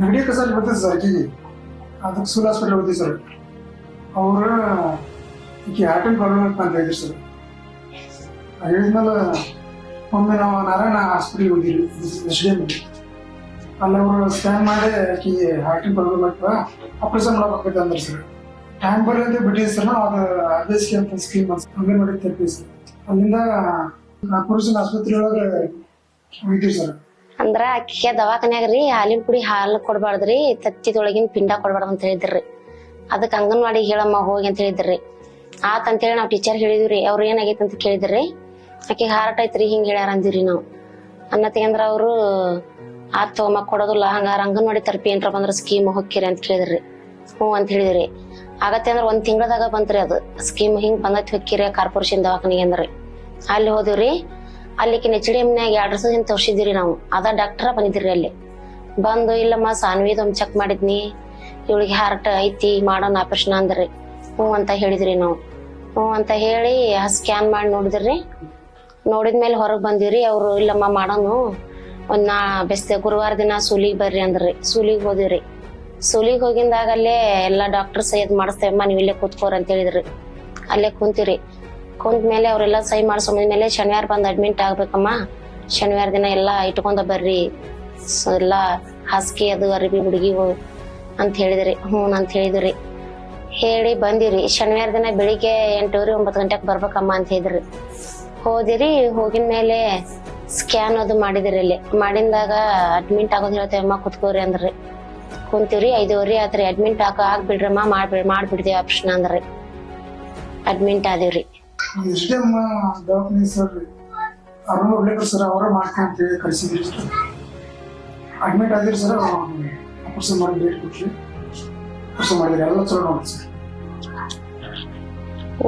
ನೆಗಡಿ ಕಸಲ್ಲಿ ಬರ್ತದೆ ಸರ್ ಆಕೆಗೆ. ಅದಕ್ಕೆ ಸೂಲ್ ಹಾಸ್ಪಿಟಲ್ ಹೋಗ್ತೀವಿ ಸರ್. ಅವರು ಈಕೆ ಹಾರ್ಟಿನ ಪ್ರಾಬ್ಲಮ್ ಅಂತ ಹೇಳಿದ್ರು ಸರ್. ಹೇಳಿದ್ಮೇಲೆ ಒಮ್ಮೆ ನಾವು ನಾರಾಯಣ ಹಾಸ್ಪಿಟಲ್ಗೆ ಹೋಗಿದ್ವಿ SDM. ಅಲ್ಲಿ ಅವರು ಸ್ಕ್ಯಾನ್ ಮಾಡಿ ಆಕೆಗೆ ಹಾರ್ಟಿನ ಪ್ರಾಬ್ಲಮ್ ಆಗ್ತದೆ, ಆಪರೇಷನ್ ಮಾಡಬೇಕು ಅಂದ್ರೆ ಸರ್. ಟೈಮ್ ಬರಲಿ ಅಂತ ಬಿಟ್ಟಿದ್ವಿ ಸರ್. ನಾವು ಅದು RBSK ಅಂತ ಸ್ಕೀಮ್ ಅಂಗನವಾಡಿ ತೆಗ್ತೀವಿ ಸರ್. ಅಲ್ಲಿಂದ ಕಾರ್ಪೊರೇಷನ್ ಆಸ್ಪತ್ರೆ ಒಳಗೆ ಹೋಗಿದ್ವಿ ಸರ್. ಅಂದ್ರ ಅಕ್ಕಿಗೆ ದವಾಖಾನ್ಯಾಗ ರೀ ಹಾಲಿನ ಪುಡಿ ಹಾಲು ಕೊಡ್ಬಾರ್ದ್ರಿ, ತತ್ತಿದೊಳಗಿನ ಪಿಂಡ ಕೊಡ್ಬಾರ್ದು ಅಂತ ಹೇಳಿದ್ರಿ. ಅದಕ್ಕೆ ಅಂಗನವಾಡಿ ಹೇಳಮ್ಮ ಹೋಗಿ ಅಂತ ಹೇಳಿದ್ರಿ. ಆತಂತೇಳಿ ನಾವು ಟೀಚರ್ ಹೇಳಿದ್ವಿ. ಅವ್ರು ಏನಾಗೈತೆ ಅಂತ ಕೇಳಿದ್ರಿ. ಆಕೆಗೆ ಹಾರ್ಟ್ ಐತ್ರಿ ಹಿಂಗ್ ಹೇಳ್ಯಾರ ಅಂದಿವ್ರಿ ನಾವು. ಅನ್ನತ್ತಂದ್ರ ಅವರು ಆತ್ ತಗೊಮ್ಮ ಕೊಡೋದಿಲ್ಲ, ಹಂಗಾರ ಅಂಗನವಾಡಿ ತರಪಿ ಏನ್ರ ಬಂದ್ರ ಸ್ಕೀಮ್ ಹೊಕ್ಕಿರಿ ಅಂತ ಕೇಳಿದ್ರಿ. ಹ್ಞೂ ಅಂತ ಹೇಳಿದ್ರಿ. ಆಗತ್ತೆ ಅಂದ್ರ 1 ತಿಂಗಳದಾಗ ಬಂತ್ರಿ ಅದು ಸ್ಕೀಮ್. ಹಿಂಗ್ ಬಂದೈತಿ ಹೊಕ್ಕಿರಿ ಕಾರ್ಪೊರೇಷನ್ ದವಾಖಾನಿಗೆ ಅಂದ್ರಿ. ಅಲ್ಲಿ ಹೋದಿವ್ರಿ. ಅಲ್ಲಿಕ್ಕೆ HDMನ್ಯಾಗ 2 ದಿವಸ ತೋರ್ಸಿದಿರಿ ನಾವು. ಅದ ಡಾಕ್ಟರ ಬಂದಿದ್ರಿ. ಅಲ್ಲಿ ಬಂದು ಇಲ್ಲಮ್ಮ ಸಾನ್ವಿದ್ ಒಮ್ಮೆ ಚೆಕ್ ಮಾಡಿದ್ನಿ, ಇವಳಿಗೆ ಹಾರ್ಟ್ ಐತಿ ಮಾಡೋಣ ಆಪರೇಷನ್ ಅಂದ್ರಿ. ಹ್ಞೂ ಅಂತ ಹೇಳಿದ್ರಿ ನಾವು. ಹ್ಞೂ ಅಂತ ಹೇಳಿ ಸ್ಕ್ಯಾನ್ ಮಾಡಿ ನೋಡಿದ್ರಿ. ನೋಡಿದ್ಮೇಲೆ ಹೊರಗೆ ಬಂದಿವ್ರಿ. ಅವ್ರು ಇಲ್ಲಮ್ಮ ಮಾಡೋನು ಒಂದ್ ಗುರುವಾರ ದಿನ ಸೂಲಿಗೆ ಬರ್ರಿ ಅಂದ್ರಿ. ಸೂಲಿಗೆ ಹೋದಿವ್ರಿ. ಸೂಲಿಗೆ ಹೋಗಿಂದಾಗ ಅಲ್ಲೇ ಎಲ್ಲಾ ಡಾಕ್ಟರ್ ಸೈಯದ್ ಮಾಡಿಸ್ತೇವಮ್ಮ, ನೀವು ಇಲ್ಲೇ ಕೂತ್ಕೋರ್ ಅಂತ ಹೇಳಿದ್ರಿ. ಅಲ್ಲೇ ಕುಂತಿರಿ. ಕುಂತ ಮೇಲೆ ಅವ್ರೆಲ್ಲ ಸಹಿ ಮಾಡಿಸ್ಕೊಂಡ್ಮೇಲೆ ಶನಿವಾರ ಬಂದು ಅಡ್ಮಿಟ್ ಆಗ್ಬೇಕಮ್ಮ, ಶನಿವಾರ ದಿನ ಎಲ್ಲ ಇಟ್ಕೊಂಡ ಬರ್ರಿ, ಎಲ್ಲ ಹಾಸಿಗೆ ಅದು ಅರಿಬಿ ಹುಡುಗಿ ಅಂತ ಹೇಳಿದ್ರಿ. ಹ್ಞೂ ಅಂತ ಹೇಳಿದ್ರಿ. ಹೇಳಿ ಬಂದಿರಿ. ಶನಿವಾರ ದಿನ ಬೆಳಿಗ್ಗೆ 8 9 ಗಂಟೆಗೆ ಬರ್ಬೇಕಮ್ಮ ಅಂತ ಹೇಳಿದ್ರಿ. ಹೋದಿರಿ. ಹೋಗಿನ ಮೇಲೆ ಸ್ಕ್ಯಾನ್ ಅದು ಮಾಡಿದಿರಿ. ಅಲ್ಲಿ ಮಾಡಿದಾಗ ಅಡ್ಮಿಟ್ ಆಗೋದು ಹೇಳ್ತೇವಮ್ಮ ಕುತ್ಕೋರಿ ಅಂದ್ರಿ. ಕುಂತೀವ್ರಿ. 5:30 ಆತ್ರಿ. ಅಡ್ಮಿಟ್ ಆಗ್ಬಿಡ್ರಮ್ಮ, ಮಾಡ್ಬಿಡ್ತೇವೆ ಆಪ್ಷನ್ ಅಂದ್ರಿ. ಅಡ್ಮಿಟ್ ಆದಿವ್ರಿ. SDM ದವಾಖಾನೆ ಸರ್ ಅರುಣ್ ಒಬ್ಲೇಕರ್ ಸರ್ ಅವರ ಮಾಡ್ಕೊಂತ ಹೇಳಿ ಕಳಿಸಿದ್ರಿ ಸರ್. ಅಡ್ಮಿಟ್ ಆಗಿರಿ ಸರ್. ಆಪರೇಷನ್ ಮಾಡಿ ಡೇಟ್ ಕೊಟ್ರಿ, ಆಪರೇಷನ್ ಮಾಡಿದ್ರಿ. ಎಲ್ಲ ಚಲೋ ನೋಡಿ ಸರ್.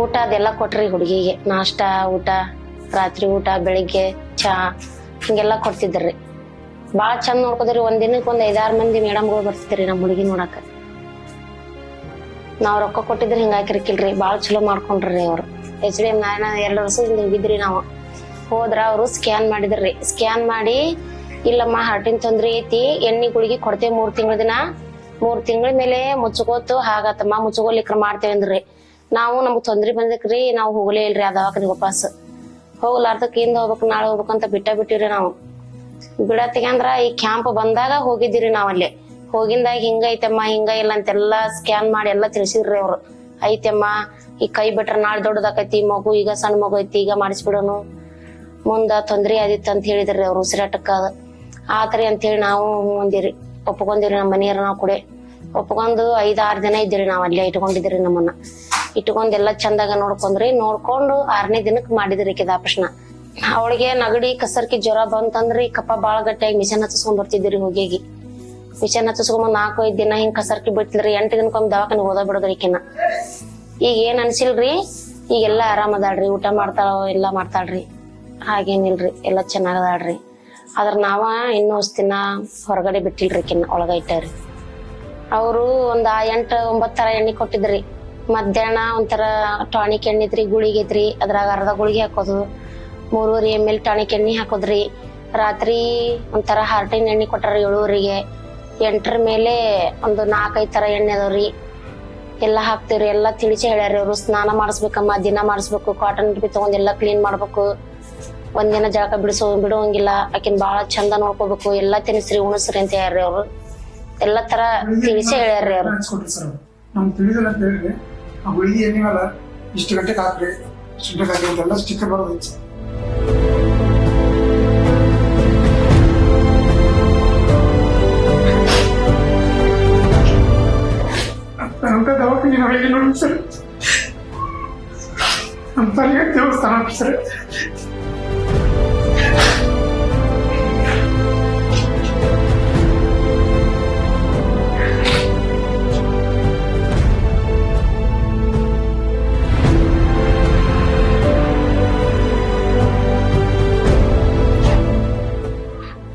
ಊಟ ಅದೆಲ್ಲ ಕೊಟ್ರಿ ಹುಡುಗಿಗೆ. ನಾಷ್ಟ, ಊಟ, ರಾತ್ರಿ ಊಟ, ಬೆಳಿಗ್ಗೆ ಚಾ ಹಿಂಗೆಲ್ಲ ಕೊಡ್ತಿದ್ರಿ. ಬಾಳ ಚಂದ ನೋಡ್ಕೋದ್ರಿ. ಒಂದಿನಕ್ಕೆ 5-6 ಮಂದಿ ಮೇಡಮ್ಗಳು ಬರ್ತಿದ್ರಿ ನಮ್ಮ ಹುಡುಗಿ ನೋಡಕ. ನಾವ್ ರೊಕ್ಕ ಕೊಟ್ಟಿದ್ರಿ ಹಿಂಗಾಕಿರ್ಕಿಲ್ರಿ. ಬಾಳ ಚಲೋ ಮಾಡ್ಕೊಂಡ್ರಿ ಅವ್ರು. HDM ನಾರಾಯಣ 2 ವರ್ಷದಿಂದ ಹೋಗಿದ್ರಿ ನಾವು. ಹೋದ್ರ ಅವರು ಸ್ಕ್ಯಾನ್ ಮಾಡಿದ್ರಿ. ಸ್ಕ್ಯಾನ್ ಮಾಡಿ ಇಲ್ಲಮ್ಮ ಹಾರ್ಟಿನ ತೊಂದ್ರೆ ಐತಿ, ಎಣ್ಣೆ ಗುಳಿಗೆ ಕೊಡ್ತೇವೆ 3 ತಿಂಗಳ ದಿನ. 3 ತಿಂಗಳ ಮೇಲೆ ಮುಚ್ಚಗೋತು ಹಾಗತ್ತಮ್ಮ, ಮುಚ್ಚಗೋಲಿಕ್ರ ಮಾಡ್ತೇವೆ ಅಂದ್ರಿ. ನಾವು ನಮ್ಗ್ ತೊಂದ್ರೆ ಬಂದಕ್ರಿ ನಾವು ಹೋಗ್ಲೇ ಇಲ್ರಿ ಆ ದವಾಖಾನಿಗೆ ವಾಪಸ್. ಹೋಗ್ಲಾರ್ದಕ್ ಇಂದ ಹೋಗ್ಬೇಕು ನಾಳೆ ಹೋಗ್ಬೇಕಂತ ಬಿಟ್ಟಿವ್ರಿ ನಾವು. ಬಿಡತ್ತಿಗಂದ್ರ ಈ ಕ್ಯಾಂಪ್ ಬಂದಾಗ ಹೋಗಿದ್ದೀರಿ ನಾವ್. ಅಲ್ಲಿ ಹೋಗಿಂದಾಗ ಹಿಂಗೈತಮ್ಮ ಹಿಂಗ ಇಲ್ಲ ಅಂತೆಲ್ಲಾ ಸ್ಕ್ಯಾನ್ ಮಾಡಿ ಎಲ್ಲಾ ತಿಳಿಸಿದ್ರಿ ಅವ್ರು. ಐತಮ್ಮ ಈ ಕೈ ಬಿಟ್ರ ನಾಳೆ ದೊಡ್ಡದಾಕೈತಿ, ಮಗು ಈಗ ಸಣ್ಣ ಮಗು ಐತಿ, ಈಗ ಮಾಡಿಸ್ಬಿಡೋನು, ಮುಂದ ತೊಂದ್ರೆ ಆದಿತ್ತು ಅಂತ ಹೇಳಿದ್ರಿ ಅವ್ರು. ಉಸಿರಾಟಕ್ಕ ಆತ್ರಿ ಅಂತ ಹೇಳಿ ನಾವು ಒಂದಿರಿ ಒಪ್ಕೊಂಡಿರಿ. ನಮ್ಮ ಮನೆಯವ್ರ ನಾವು ಕೂಡ ಒಪ್ಕೊಂಡು 5-6 ದಿನ ಇದ್ದೀರಿ ನಾವ್ ಅಲ್ಲೇ ಇಟ್ಕೊಂಡಿದ್ರಿ. ನಮ್ಮನ್ನ ಇಟ್ಕೊಂಡ್ ಎಲ್ಲಾ ಚಂದಾಗ ನೋಡ್ಕೊಂಡ್ರಿ. ನೋಡ್ಕೊಂಡು 6ನೇ ದಿನಕ್ಕೆ ಮಾಡಿದ್ರಿ ಕಿದ ಆಪರೇಷನ್. ಅವಳಿಗೆ ನಗಡಿ ಕಸರ್ಕಿ ಜ್ವರ ಬಂತಂದ್ರಿ, ಕಪ್ಪ ಬಾಳ ಗಟ್ಟಿಯಾಗಿ ಮಿಷನ್ ಹಚ್ಚಿಸ್ಕೊಂಡ್ ಬರ್ತಿದ್ರಿ. ಹೋಗಿ ಮಿಷನ್ ಹಚ್ಚಿಸ್ಕೊಂಡ್ 4-5 ದಿನ ಹಿಂಗ್ ಕಸರ್ಕಿ ಬಿಡ್ತಿದ್ರಿ. 8 ದಿನಕ್ಕೊಮ್ಮೆ ದವಾಖಾನೆ ಓದ ಬಿಡೋದ್ರಿ ಈಕಿನ. ಈಗ ಏನ್ ಅನ್ಸಿಲ್ರಿ, ಈಗೆಲ್ಲಾ ಆರಾಮದಾಳ್ರಿ, ಊಟ ಮಾಡ್ತಾಳ, ಎಲ್ಲಾ ಮಾಡ್ತಾಳ್ರಿ, ಹಾಗೇನಿಲ್ರಿ, ಎಲ್ಲಾ ಚೆನ್ನಾಗದಾಳ್ರಿ. ಆದ್ರ ನಾವ ಇನ್ನೂ ದಿನ ಹೊರಗಡೆ ಬಿಟ್ಟಿಲ್ರಿ, ಈಕಿನ ಒಳಗ ಇಟ್ಟಾರಿ. ಅವರು ಒಂದ್ 8-9 ತರ ಎಣ್ಣೆ ಕೊಟ್ಟಿದ್ರಿ. ಮಧ್ಯಾಹ್ನ ಒಂಥರ ಟಾನಿಕ್ ಎಣ್ಣೆ ಇದ್ರಿ, ಗುಳಿಗೆ ಇದ್ರಿ, ಅದ್ರಾಗ ಅರ್ಧ ಗುಳಿಗೆ ಹಾಕೋದು, 3.5 ml ಟಾನಿಕ್ ಎಣ್ಣೆ ಹಾಕೋದ್ರಿ. ರಾತ್ರಿ ಒಂಥರ ಹಾರ್ಟಿನ ಎಣ್ಣೆ ಕೊಟ್ಟಾರ 7:30ಗೆ. 8ರ ಮೇಲೆ ಒಂದು 4-5 ತರ ಎಣ್ಣೆ ಅದಾವ್ರಿ. ಎಲ್ಲಾ ಹಾಕ್ತಿವ್ರಿ. ಎಲ್ಲಾ ತಿಳಿಸಿ ಹೇಳ್ಯಾರ ಅವ್ರು. ಸ್ನಾನ ಮಾಡಿಸ್ಬೇಕಮ್ಮ, ದಿನ ಮಾಡಿಸ್ಬೇಕು, ಕಾಟನ್ ಡಬ್ಬಿ ತಗೊಂಡ್ ಎಲ್ಲಾ ಕ್ಲೀನ್ ಮಾಡ್ಬೇಕು, ಒಂದಿನ ಜಳಕ ಬಿಡುವಂಗಿಲ್ಲ, ಆಕಿನ್ ಬಾಳ ಚಂದ ನೋಡ್ಕೋಬೇಕು, ಎಲ್ಲಾ ತಿನ್ಸ್ರಿ ಉಣಸ್ರಿ ಅಂತ ಹೇಳ್ರಿ ಅವ್ರು. ಎಲ್ಲಾ ತರ ತಿಳಿಸಿ ಹೇಳ್ಯಾರ್ರಿ ಅವ್ರು. ನಮ್ ತಿಳಿದಿಲ್ಲ ಅಂತ ಹೇಳ್ರಿ. ಆ ಗುಳಿಗೆ ಎಣ್ಣಿವಲ್ಲ ಇಷ್ಟು ಗಂಟೆಗೆ ಹಾಕ್ರಿ, ಇಷ್ಟು ಗಂಟೆಗೆ ಹಾಕ್ರಿ ಅಂತೆಲ್ಲ ಸ್ಟಿಕ್ಕರ್ ಬರೋದೈತಿ ಸರ್. ಅಂತ ದವಾಖಾನೆ ನಾವೆಲ್ಲಿ ನೋಡಿ ಸರ್, ಅಂತ ದೇವಸ್ಥಾನ ಸರ್.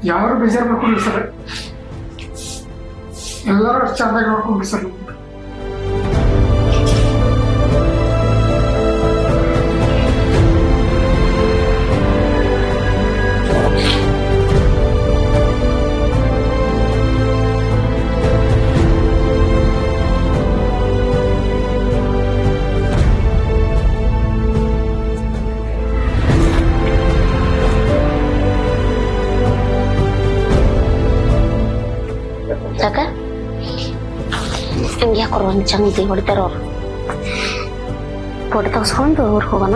ಯಾರು ಬೇಜಾರು ಮಾಡ್ಕೊಂಡ್ರಿ ಸರ್. ಎಲ್ಲರೂ ಅಷ್ಟು ಚಂದಾಗಿ ನೋಡ್ಕೊಂಡ್ರಿ ಸರ್. ಯಾಕ ಹಂಗೆ ಯಾಕೊರು ಒಂದು ಚಂದಿ ಹೊಡಿತಾರ ಅವ್ರು ಫೋಟೋ ತಗ್ಸ್ಕೊಂಡು ಊರಿಗೆ ಹೋಗೋಣ.